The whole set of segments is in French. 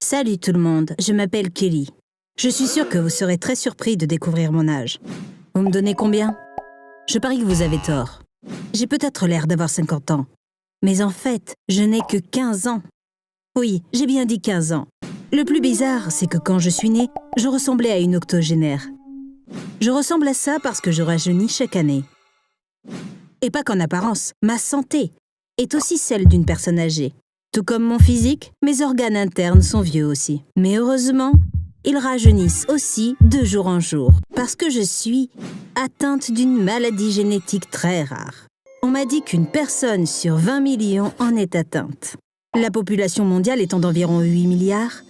Salut tout le monde, je m'appelle Kelly. Je suis sûre que vous serez très surpris de découvrir mon âge. Vous me donnez combien? Je parie que vous avez tort. J'ai peut-être l'air d'avoir 50 ans. Mais en fait, je n'ai que 15 ans. Oui, j'ai bien dit 15 ans. Le plus bizarre, c'est que quand je suis née, je ressemblais à une octogénaire. Je ressemble à ça parce que je rajeunis chaque année. Et pas qu'en apparence, ma santé est aussi celle d'une personne âgée. Tout comme mon physique, mes organes internes sont vieux aussi. Mais heureusement, ils rajeunissent aussi de jour en jour. Parce que je suis atteinte d'une maladie génétique très rare. On m'a dit qu'une personne sur 20 millions en est atteinte. La population mondiale étant d'environ 8 milliards,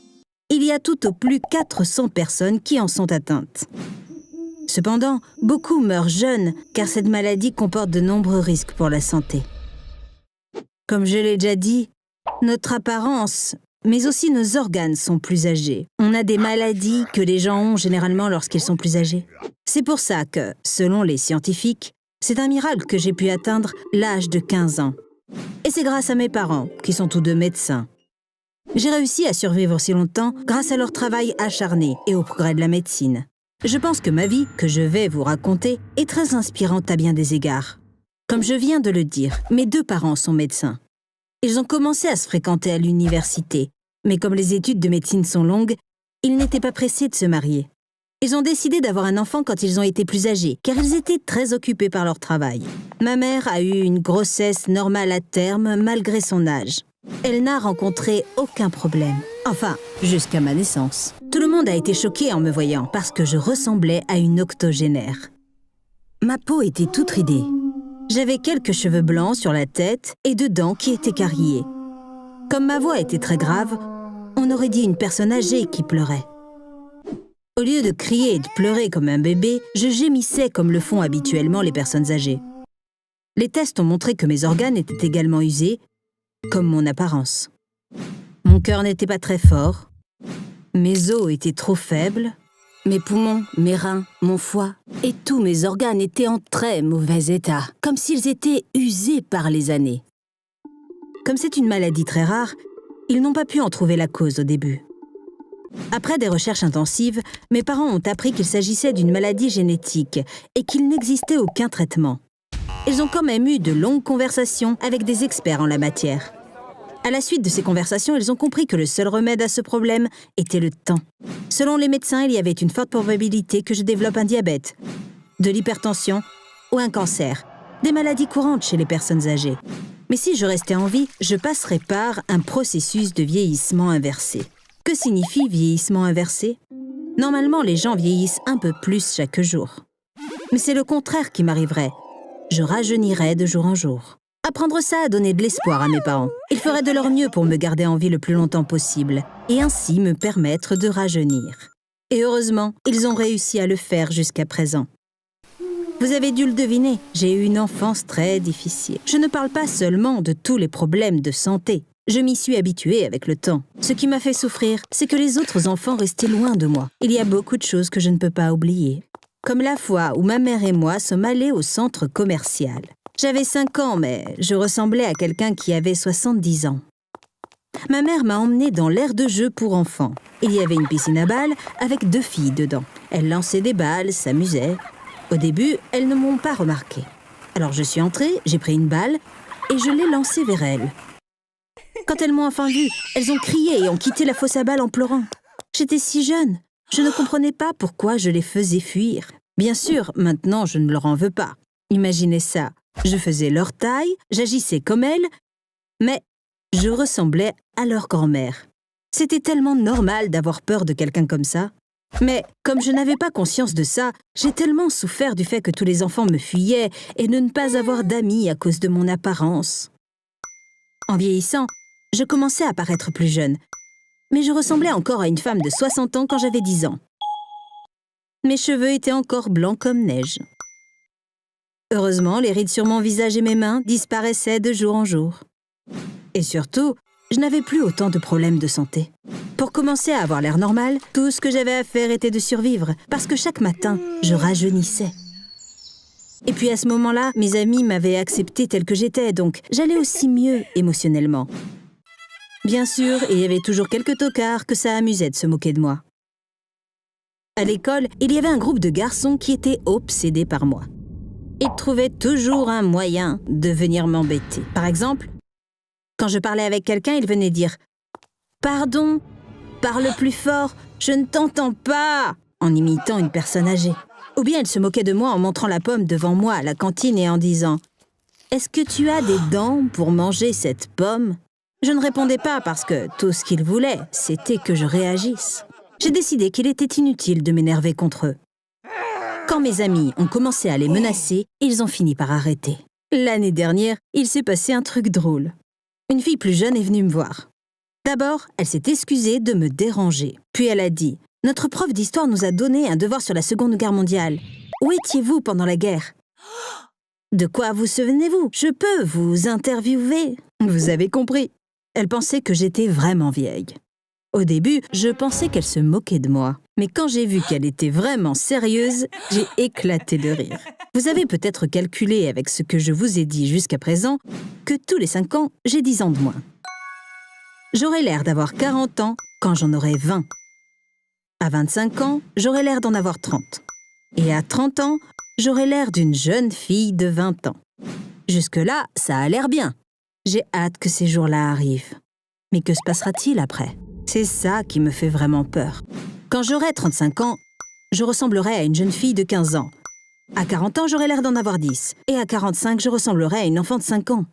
il y a tout au plus 400 personnes qui en sont atteintes. Cependant, beaucoup meurent jeunes car cette maladie comporte de nombreux risques pour la santé. Comme je l'ai déjà dit, notre apparence, mais aussi nos organes sont plus âgés. On a des maladies que les gens ont généralement lorsqu'ils sont plus âgés. C'est pour ça que, selon les scientifiques, c'est un miracle que j'ai pu atteindre l'âge de 15 ans. Et c'est grâce à mes parents, qui sont tous deux médecins. J'ai réussi à survivre si longtemps grâce à leur travail acharné et au progrès de la médecine. Je pense que ma vie, que je vais vous raconter, est très inspirante à bien des égards. Comme je viens de le dire, mes deux parents sont médecins. Ils ont commencé à se fréquenter à l'université, mais comme les études de médecine sont longues, ils n'étaient pas pressés de se marier. Ils ont décidé d'avoir un enfant quand ils ont été plus âgés, car ils étaient très occupés par leur travail. Ma mère a eu une grossesse normale à terme malgré son âge. Elle n'a rencontré aucun problème. Enfin, jusqu'à ma naissance. Tout le monde a été choqué en me voyant parce que je ressemblais à une octogénaire. Ma peau était toute ridée. J'avais quelques cheveux blancs sur la tête et deux dents qui étaient carriées. Comme ma voix était très grave, on aurait dit une personne âgée qui pleurait. Au lieu de crier et de pleurer comme un bébé, je gémissais comme le font habituellement les personnes âgées. Les tests ont montré que mes organes étaient également usés, comme mon apparence. Mon cœur n'était pas très fort, mes os étaient trop faibles, mes poumons, mes reins, mon foie et tous mes organes étaient en très mauvais état, comme s'ils étaient usés par les années. Comme c'est une maladie très rare, ils n'ont pas pu en trouver la cause au début. Après des recherches intensives, mes parents ont appris qu'il s'agissait d'une maladie génétique et qu'il n'existait aucun traitement. Ils ont quand même eu de longues conversations avec des experts en la matière. À la suite de ces conversations, ils ont compris que le seul remède à ce problème était le temps. Selon les médecins, il y avait une forte probabilité que je développe un diabète, de l'hypertension ou un cancer, des maladies courantes chez les personnes âgées. Mais si je restais en vie, je passerais par un processus de vieillissement inversé. Que signifie vieillissement inversé? Normalement, les gens vieillissent un peu plus chaque jour. Mais c'est le contraire qui m'arriverait. Je rajeunirais de jour en jour. Apprendre ça a donné de l'espoir à mes parents. Ils feraient de leur mieux pour me garder en vie le plus longtemps possible et ainsi me permettre de rajeunir. Et heureusement, ils ont réussi à le faire jusqu'à présent. Vous avez dû le deviner, j'ai eu une enfance très difficile. Je ne parle pas seulement de tous les problèmes de santé. Je m'y suis habituée avec le temps. Ce qui m'a fait souffrir, c'est que les autres enfants restaient loin de moi. Il y a beaucoup de choses que je ne peux pas oublier. Comme la fois où ma mère et moi sommes allés au centre commercial. J'avais 5 ans, mais je ressemblais à quelqu'un qui avait 70 ans. Ma mère m'a emmenée dans l'aire de jeu pour enfants. Il y avait une piscine à balles avec 2 filles dedans. Elles lançaient des balles, s'amusaient. Au début, elles ne m'ont pas remarqué. Alors je suis entrée, j'ai pris une balle et je l'ai lancée vers elles. Quand elles m'ont enfin vue, elles ont crié et ont quitté la fosse à balles en pleurant. J'étais si jeune, je ne comprenais pas pourquoi je les faisais fuir. Bien sûr, maintenant je ne leur en veux pas. Imaginez ça. Je faisais leur taille, j'agissais comme elles, mais je ressemblais à leur grand-mère. C'était tellement normal d'avoir peur de quelqu'un comme ça. Mais comme je n'avais pas conscience de ça, j'ai tellement souffert du fait que tous les enfants me fuyaient et de ne pas avoir d'amis à cause de mon apparence. En vieillissant, je commençais à paraître plus jeune, mais je ressemblais encore à une femme de 60 ans quand j'avais 10 ans. Mes cheveux étaient encore blancs comme neige. Heureusement, les rides sur mon visage et mes mains disparaissaient de jour en jour. Et surtout, je n'avais plus autant de problèmes de santé. Pour commencer à avoir l'air normal, tout ce que j'avais à faire était de survivre, parce que chaque matin, je rajeunissais. Et puis à ce moment-là, mes amis m'avaient accepté tel que j'étais, donc j'allais aussi mieux émotionnellement. Bien sûr, il y avait toujours quelques tocards que ça amusait de se moquer de moi. À l'école, il y avait un groupe de garçons qui étaient obsédés par moi. Ils trouvaient toujours un moyen de venir m'embêter. Par exemple, quand je parlais avec quelqu'un, ils venaient dire « Pardon, parle plus fort, je ne t'entends pas !» en imitant une personne âgée. Ou bien ils se moquaient de moi en montrant la pomme devant moi à la cantine et en disant « Est-ce que tu as des dents pour manger cette pomme ?» Je ne répondais pas parce que tout ce qu'ils voulaient, c'était que je réagisse. J'ai décidé qu'il était inutile de m'énerver contre eux. Quand mes amis ont commencé à les menacer, ils ont fini par arrêter. L'année dernière, il s'est passé un truc drôle. Une fille plus jeune est venue me voir. D'abord, elle s'est excusée de me déranger. Puis elle a dit « Notre prof d'histoire nous a donné un devoir sur la Seconde Guerre mondiale. Où étiez-vous pendant la guerre ?»« De quoi vous souvenez-vous? Je peux vous interviewer. » Vous avez compris. Elle pensait que j'étais vraiment vieille. Au début, je pensais qu'elle se moquait de moi. Mais quand j'ai vu qu'elle était vraiment sérieuse, j'ai éclaté de rire. Vous avez peut-être calculé avec ce que je vous ai dit jusqu'à présent que tous les 5 ans, j'ai 10 ans de moins. J'aurai l'air d'avoir 40 ans quand j'en aurai 20. À 25 ans, j'aurai l'air d'en avoir 30. Et à 30 ans, j'aurai l'air d'une jeune fille de 20 ans. Jusque-là, ça a l'air bien. J'ai hâte que ces jours-là arrivent. Mais que se passera-t-il après ? C'est ça qui me fait vraiment peur. Quand j'aurai 35 ans, je ressemblerai à une jeune fille de 15 ans. À 40 ans, j'aurai l'air d'en avoir 10. Et à 45, je ressemblerai à une enfant de 5 ans.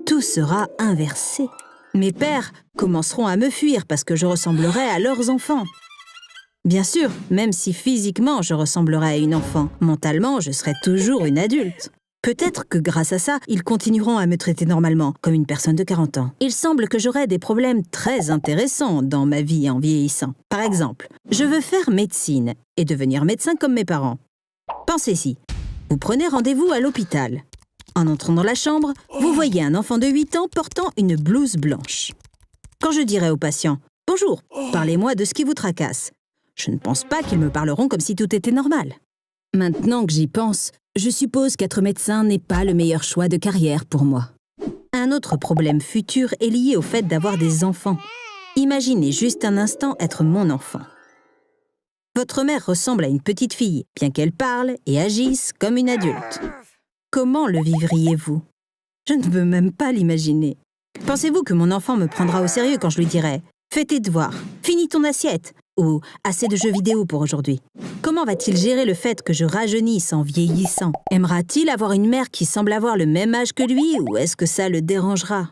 Tout sera inversé. Mes pères commenceront à me fuir parce que je ressemblerai à leurs enfants. Bien sûr, même si physiquement je ressemblerai à une enfant, mentalement, je serai toujours une adulte. Peut-être que grâce à ça, ils continueront à me traiter normalement, comme une personne de 40 ans. Il semble que j'aurai des problèmes très intéressants dans ma vie en vieillissant. Par exemple, je veux faire médecine et devenir médecin comme mes parents. Pensez-y, vous prenez rendez-vous à l'hôpital. En entrant dans la chambre, vous voyez un enfant de 8 ans portant une blouse blanche. Quand je dirai au patient « Bonjour, parlez-moi de ce qui vous tracasse », je ne pense pas qu'ils me parleront comme si tout était normal. Maintenant que j'y pense, je suppose qu'être médecin n'est pas le meilleur choix de carrière pour moi. Un autre problème futur est lié au fait d'avoir des enfants. Imaginez juste un instant être mon enfant. Votre mère ressemble à une petite fille, bien qu'elle parle et agisse comme une adulte. Comment le vivriez-vous? Je ne peux même pas l'imaginer. Pensez-vous que mon enfant me prendra au sérieux quand je lui dirai « Fais tes devoirs, finis ton assiette » ou « Assez de jeux vidéo pour aujourd'hui ». Comment va-t-il gérer le fait que je rajeunisse en vieillissant? Aimera-t-il avoir une mère qui semble avoir le même âge que lui ou est-ce que ça le dérangera?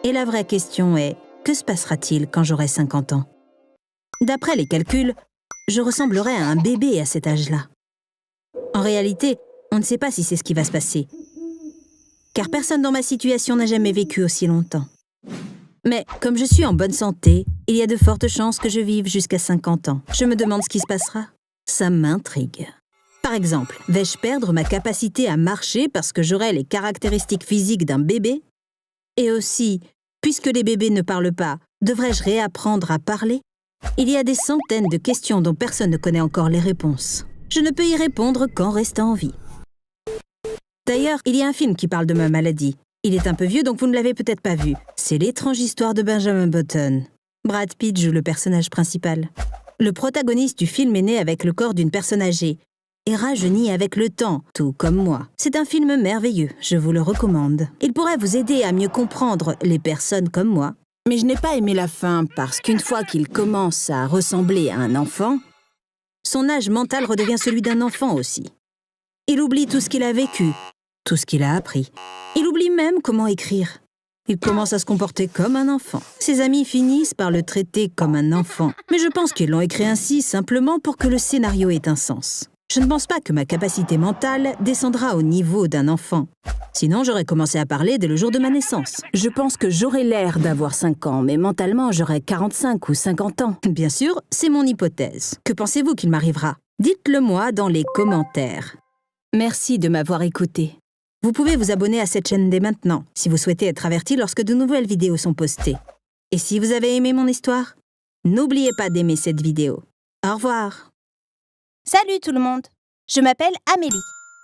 Et la vraie question est, que se passera-t-il quand j'aurai 50 ans? D'après les calculs, je ressemblerai à un bébé à cet âge-là. En réalité, on ne sait pas si c'est ce qui va se passer. Car personne dans ma situation n'a jamais vécu aussi longtemps. Mais comme je suis en bonne santé, il y a de fortes chances que je vive jusqu'à 50 ans. Je me demande ce qui se passera. Ça m'intrigue. Par exemple, vais-je perdre ma capacité à marcher parce que j'aurai les caractéristiques physiques d'un bébé? Et aussi, puisque les bébés ne parlent pas, devrais-je réapprendre à parler? Il y a des centaines de questions dont personne ne connaît encore les réponses. Je ne peux y répondre qu'en restant en vie. D'ailleurs, il y a un film qui parle de ma maladie. Il est un peu vieux, donc vous ne l'avez peut-être pas vu. C'est l'étrange histoire de Benjamin Button. Brad Pitt joue le personnage principal. Le protagoniste du film est né avec le corps d'une personne âgée et rajeunit avec le temps, tout comme moi. C'est un film merveilleux, je vous le recommande. Il pourrait vous aider à mieux comprendre les personnes comme moi. Mais je n'ai pas aimé la fin parce qu'une fois qu'il commence à ressembler à un enfant, son âge mental redevient celui d'un enfant aussi. Il oublie tout ce qu'il a vécu, tout ce qu'il a appris. Il oublie même comment écrire. Il commence à se comporter comme un enfant. Ses amis finissent par le traiter comme un enfant. Mais je pense qu'ils l'ont écrit ainsi simplement pour que le scénario ait un sens. Je ne pense pas que ma capacité mentale descendra au niveau d'un enfant. Sinon, j'aurais commencé à parler dès le jour de ma naissance. Je pense que j'aurais l'air d'avoir 5 ans, mais mentalement, j'aurais 45 ou 50 ans. Bien sûr, c'est mon hypothèse. Que pensez-vous qu'il m'arrivera? Dites-le moi dans les commentaires. Merci de m'avoir écouté. Vous pouvez vous abonner à cette chaîne dès maintenant, si vous souhaitez être averti lorsque de nouvelles vidéos sont postées. Et si vous avez aimé mon histoire, n'oubliez pas d'aimer cette vidéo. Au revoir. Salut tout le monde, je m'appelle Amélie,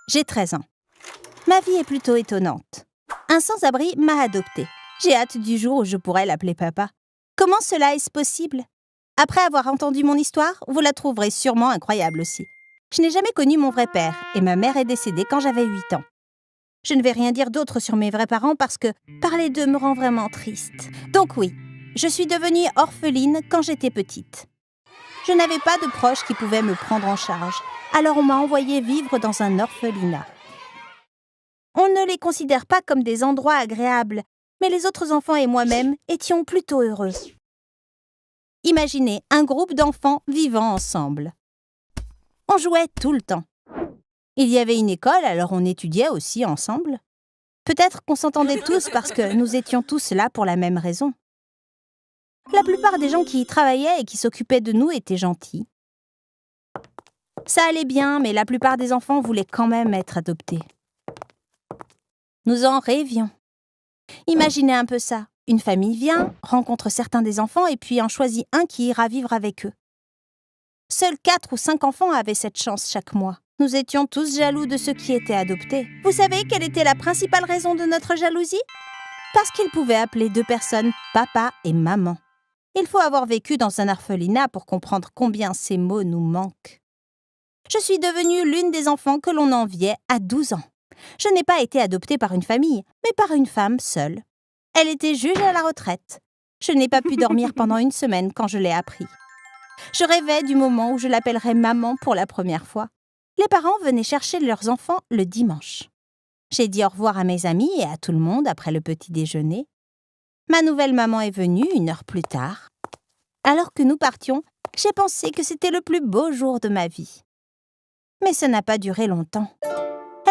j'ai 13 ans. Ma vie est plutôt étonnante. Un sans-abri m'a adoptée. J'ai hâte du jour où je pourrai l'appeler papa. Comment cela est-ce possible? Après avoir entendu mon histoire, vous la trouverez sûrement incroyable aussi. Je n'ai jamais connu mon vrai père et ma mère est décédée quand j'avais 8 ans. Je ne vais rien dire d'autre sur mes vrais parents parce que parler d'eux me rend vraiment triste. Donc oui, je suis devenue orpheline quand j'étais petite. Je n'avais pas de proches qui pouvaient me prendre en charge, alors on m'a envoyée vivre dans un orphelinat. On ne les considère pas comme des endroits agréables, mais les autres enfants et moi-même étions plutôt heureux. Imaginez un groupe d'enfants vivant ensemble. On jouait tout le temps. Il y avait une école, alors on étudiait aussi ensemble. Peut-être qu'on s'entendait tous parce que nous étions tous là pour la même raison. La plupart des gens qui y travaillaient et qui s'occupaient de nous étaient gentils. Ça allait bien, mais la plupart des enfants voulaient quand même être adoptés. Nous en rêvions. Imaginez un peu ça. Une famille vient, rencontre certains des enfants et puis en choisit un qui ira vivre avec eux. Seuls 4 ou 5 enfants avaient cette chance chaque mois. Nous étions tous jaloux de ceux qui étaient adoptés. Vous savez quelle était la principale raison de notre jalousie? Parce qu'ils pouvaient appeler 2 personnes papa et maman. Il faut avoir vécu dans un orphelinat pour comprendre combien ces mots nous manquent. Je suis devenue l'une des enfants que l'on enviait à 12 ans. Je n'ai pas été adoptée par une famille, mais par une femme seule. Elle était juge à la retraite. Je n'ai pas pu dormir pendant 1 semaine quand je l'ai appris. Je rêvais du moment où je l'appellerais maman pour la première fois. Les parents venaient chercher leurs enfants le dimanche. J'ai dit au revoir à mes amis et à tout le monde après le petit déjeuner. Ma nouvelle maman est venue 1 heure plus tard. Alors que nous partions, j'ai pensé que c'était le plus beau jour de ma vie. Mais ça n'a pas duré longtemps.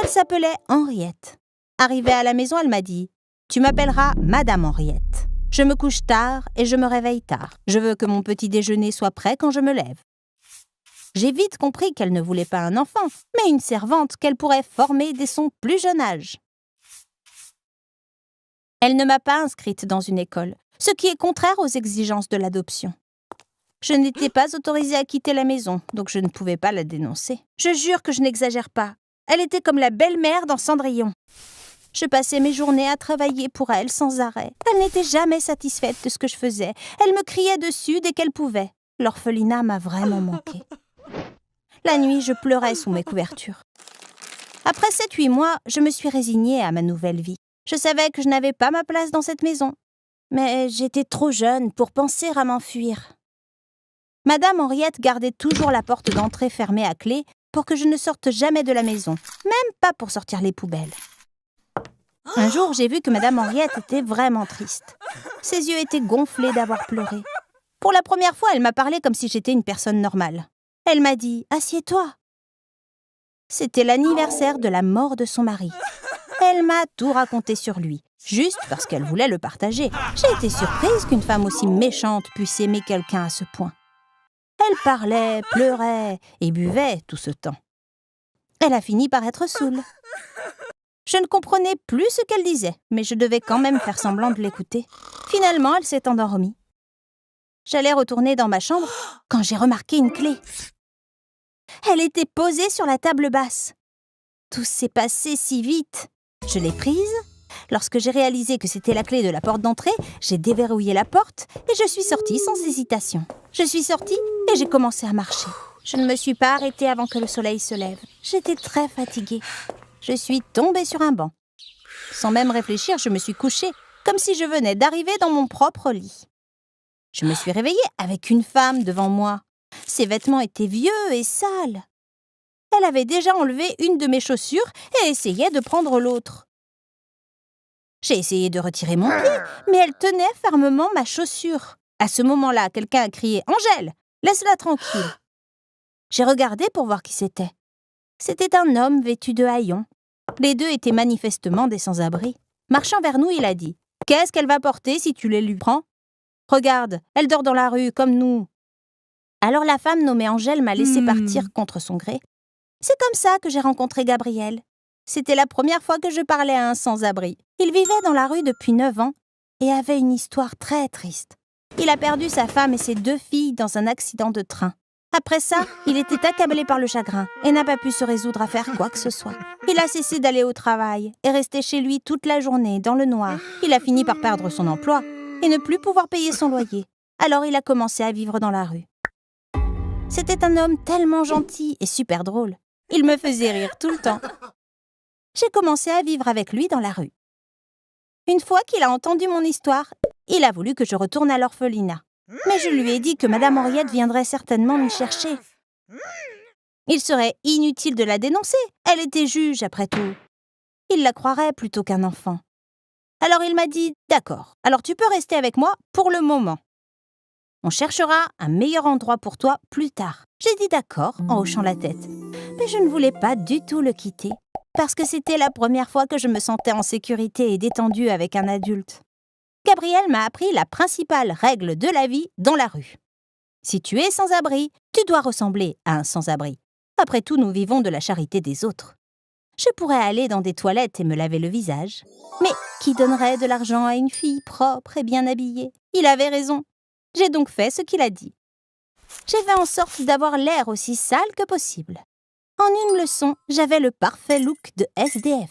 Elle s'appelait Henriette. Arrivée à la maison, elle m'a dit « Tu m'appelleras Madame Henriette. Je me couche tard et je me réveille tard. Je veux que mon petit déjeuner soit prêt quand je me lève. » J'ai vite compris qu'elle ne voulait pas un enfant, mais une servante qu'elle pourrait former dès son plus jeune âge. Elle ne m'a pas inscrite dans une école, ce qui est contraire aux exigences de l'adoption. Je n'étais pas autorisée à quitter la maison, donc je ne pouvais pas la dénoncer. Je jure que je n'exagère pas. Elle était comme la belle-mère dans Cendrillon. Je passais mes journées à travailler pour elle sans arrêt. Elle n'était jamais satisfaite de ce que je faisais. Elle me criait dessus dès qu'elle pouvait. L'orphelinat m'a vraiment manqué. La nuit, je pleurais sous mes couvertures. Après 7-8 mois, je me suis résignée à ma nouvelle vie. Je savais que je n'avais pas ma place dans cette maison. Mais j'étais trop jeune pour penser à m'enfuir. Madame Henriette gardait toujours la porte d'entrée fermée à clé pour que je ne sorte jamais de la maison, même pas pour sortir les poubelles. Un jour, j'ai vu que Madame Henriette était vraiment triste. Ses yeux étaient gonflés d'avoir pleuré. Pour la première fois, elle m'a parlé comme si j'étais une personne normale. Elle m'a dit « Assieds-toi ». C'était l'anniversaire de la mort de son mari. Elle m'a tout raconté sur lui, juste parce qu'elle voulait le partager. J'ai été surprise qu'une femme aussi méchante puisse aimer quelqu'un à ce point. Elle parlait, pleurait et buvait tout ce temps. Elle a fini par être saoule. Je ne comprenais plus ce qu'elle disait, mais je devais quand même faire semblant de l'écouter. Finalement, elle s'est endormie. J'allais retourner dans ma chambre quand j'ai remarqué une clé. Elle était posée sur la table basse. Tout s'est passé si vite. Je l'ai prise. Lorsque j'ai réalisé que c'était la clé de la porte d'entrée, j'ai déverrouillé la porte et je suis sortie sans hésitation. Je suis sortie et j'ai commencé à marcher. Je ne me suis pas arrêtée avant que le soleil se lève. J'étais très fatiguée. Je suis tombée sur un banc. Sans même réfléchir, je me suis couchée, comme si je venais d'arriver dans mon propre lit. Je me suis réveillée avec une femme devant moi. Ses vêtements étaient vieux et sales. Elle avait déjà enlevé une de mes chaussures et essayait de prendre l'autre. J'ai essayé de retirer mon pied, mais elle tenait fermement ma chaussure. À ce moment-là, quelqu'un a crié « Angèle, laisse-la tranquille !» J'ai regardé pour voir qui c'était. C'était un homme vêtu de haillons. Les deux étaient manifestement des sans-abri. Marchant vers nous, il a dit « Qu'est-ce qu'elle va porter si tu les lui prends ? Regarde, elle dort dans la rue, comme nous. » Alors la femme nommée Angèle m'a laissé partir contre son gré. C'est comme ça que j'ai rencontré Gabriel. C'était la première fois que je parlais à un sans-abri. Il vivait dans la rue depuis 9 ans et avait une histoire très triste. Il a perdu sa femme et ses 2 filles dans un accident de train. Après ça, il était accablé par le chagrin et n'a pas pu se résoudre à faire quoi que ce soit. Il a cessé d'aller au travail et resté chez lui toute la journée dans le noir. Il a fini par perdre son emploi et ne plus pouvoir payer son loyer. Alors il a commencé à vivre dans la rue. C'était un homme tellement gentil et super drôle. Il me faisait rire tout le temps. J'ai commencé à vivre avec lui dans la rue. Une fois qu'il a entendu mon histoire, il a voulu que je retourne à l'orphelinat. Mais je lui ai dit que Madame Henriette viendrait certainement m'y chercher. Il serait inutile de la dénoncer. Elle était juge, après tout. Il la croirait plutôt qu'un enfant. Alors il m'a dit « D'accord, alors tu peux rester avec moi pour le moment. On cherchera un meilleur endroit pour toi plus tard. » J'ai dit « D'accord » en hochant la tête. Mais je ne voulais pas du tout le quitter, parce que c'était la première fois que je me sentais en sécurité et détendue avec un adulte. Gabriel m'a appris la principale règle de la vie dans la rue. Si tu es sans-abri, tu dois ressembler à un sans-abri. Après tout, nous vivons de la charité des autres. Je pourrais aller dans des toilettes et me laver le visage. Mais qui donnerait de l'argent à une fille propre et bien habillée ? Il avait raison. J'ai donc fait ce qu'il a dit. J'ai fait en sorte d'avoir l'air aussi sale que possible. En une leçon, j'avais le parfait look de SDF.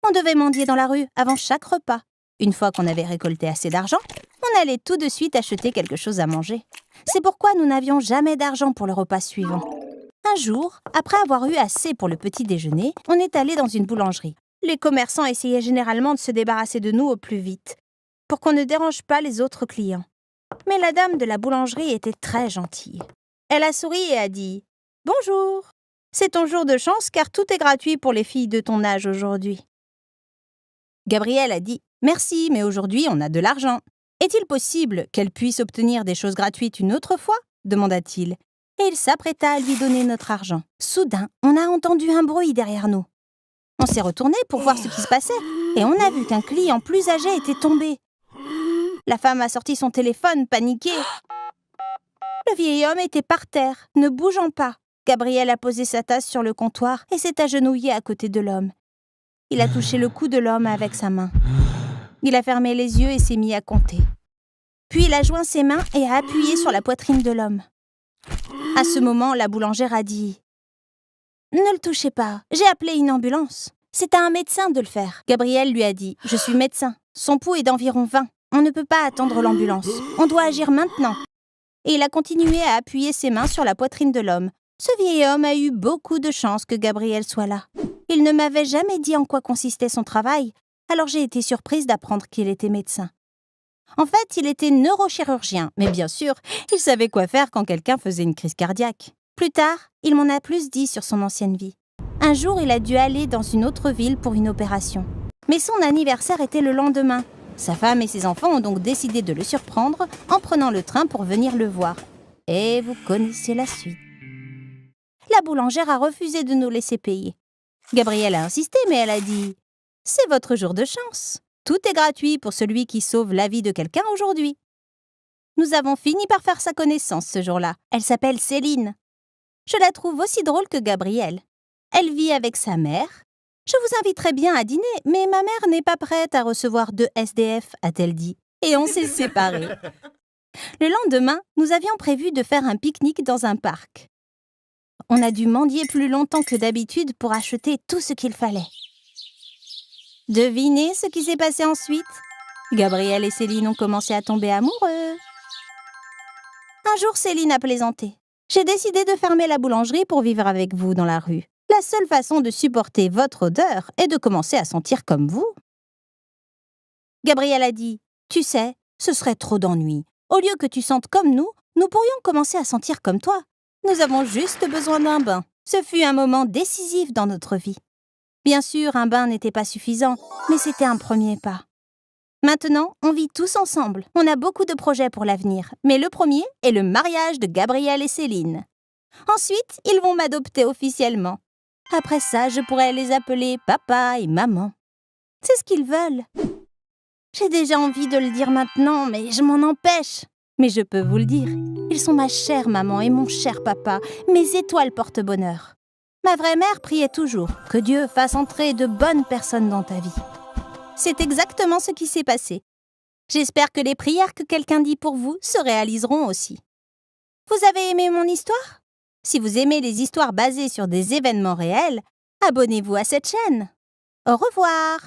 On devait mendier dans la rue avant chaque repas. Une fois qu'on avait récolté assez d'argent, on allait tout de suite acheter quelque chose à manger. C'est pourquoi nous n'avions jamais d'argent pour le repas suivant. Un jour, après avoir eu assez pour le petit déjeuner, on est allé dans une boulangerie. Les commerçants essayaient généralement de se débarrasser de nous au plus vite, pour qu'on ne dérange pas les autres clients. Mais la dame de la boulangerie était très gentille. Elle a souri et a dit « Bonjour, c'est ton jour de chance car tout est gratuit pour les filles de ton âge aujourd'hui. » Gabriel a dit « Merci, mais aujourd'hui on a de l'argent. Est-il possible qu'elle puisse obtenir des choses gratuites une autre fois ?» demanda-t-il. Et il s'apprêta à lui donner notre argent. Soudain, on a entendu un bruit derrière nous. On s'est retourné pour voir ce qui se passait et on a vu qu'un client plus âgé était tombé. La femme a sorti son téléphone, paniquée. Le vieil homme était par terre, ne bougeant pas. Gabriel a posé sa tasse sur le comptoir et s'est agenouillé à côté de l'homme. Il a touché le cou de l'homme avec sa main. Il a fermé les yeux et s'est mis à compter. Puis il a joint ses mains et a appuyé sur la poitrine de l'homme. À ce moment, la boulangère a dit « Ne le touchez pas, j'ai appelé une ambulance. C'est à un médecin de le faire. » Gabriel lui a dit « Je suis médecin. Son pouls est d'environ 20. On ne peut pas attendre l'ambulance. On doit agir maintenant. » Et il a continué à appuyer ses mains sur la poitrine de l'homme. Ce vieil homme a eu beaucoup de chance que Gabriel soit là. Il ne m'avait jamais dit en quoi consistait son travail, alors j'ai été surprise d'apprendre qu'il était médecin. En fait, il était neurochirurgien, mais bien sûr, il savait quoi faire quand quelqu'un faisait une crise cardiaque. Plus tard, il m'en a plus dit sur son ancienne vie. Un jour, il a dû aller dans une autre ville pour une opération. Mais son anniversaire était le lendemain. Sa femme et ses enfants ont donc décidé de le surprendre en prenant le train pour venir le voir. Et vous connaissez la suite. La boulangère a refusé de nous laisser payer. Gabrielle a insisté, mais elle a dit « C'est votre jour de chance. Tout est gratuit pour celui qui sauve la vie de quelqu'un aujourd'hui. » Nous avons fini par faire sa connaissance ce jour-là. Elle s'appelle Céline. Je la trouve aussi drôle que Gabrielle. Elle vit avec sa mère. Je vous inviterai bien à dîner, mais ma mère n'est pas prête à recevoir 2 SDF, a-t-elle dit. Et on s'est séparés. Le lendemain, nous avions prévu de faire un pique-nique dans un parc. On a dû mendier plus longtemps que d'habitude pour acheter tout ce qu'il fallait. Devinez ce qui s'est passé ensuite ? Gabriel et Céline ont commencé à tomber amoureux. Un jour, Céline a plaisanté. « J'ai décidé de fermer la boulangerie pour vivre avec vous dans la rue. La seule façon de supporter votre odeur est de commencer à sentir comme vous. » Gabriel a dit « Tu sais, ce serait trop d'ennui. Au lieu que tu sentes comme nous pourrions commencer à sentir comme toi. Nous avons juste besoin d'un bain. » Ce fut un moment décisif dans notre vie. Bien sûr, un bain n'était pas suffisant, mais c'était un premier pas. Maintenant, on vit tous ensemble. On a beaucoup de projets pour l'avenir, mais le premier est le mariage de Gabriel et Céline. Ensuite, ils vont m'adopter officiellement. Après ça, je pourrais les appeler papa et maman. C'est ce qu'ils veulent. J'ai déjà envie de le dire maintenant, mais je m'en empêche. Mais je peux vous le dire, ils sont ma chère maman et mon cher papa, mes étoiles porte-bonheur. Ma vraie mère priait toujours que Dieu fasse entrer de bonnes personnes dans ta vie. C'est exactement ce qui s'est passé. J'espère que les prières que quelqu'un dit pour vous se réaliseront aussi. Vous avez aimé mon histoire ? Si vous aimez les histoires basées sur des événements réels, abonnez-vous à cette chaîne. Au revoir!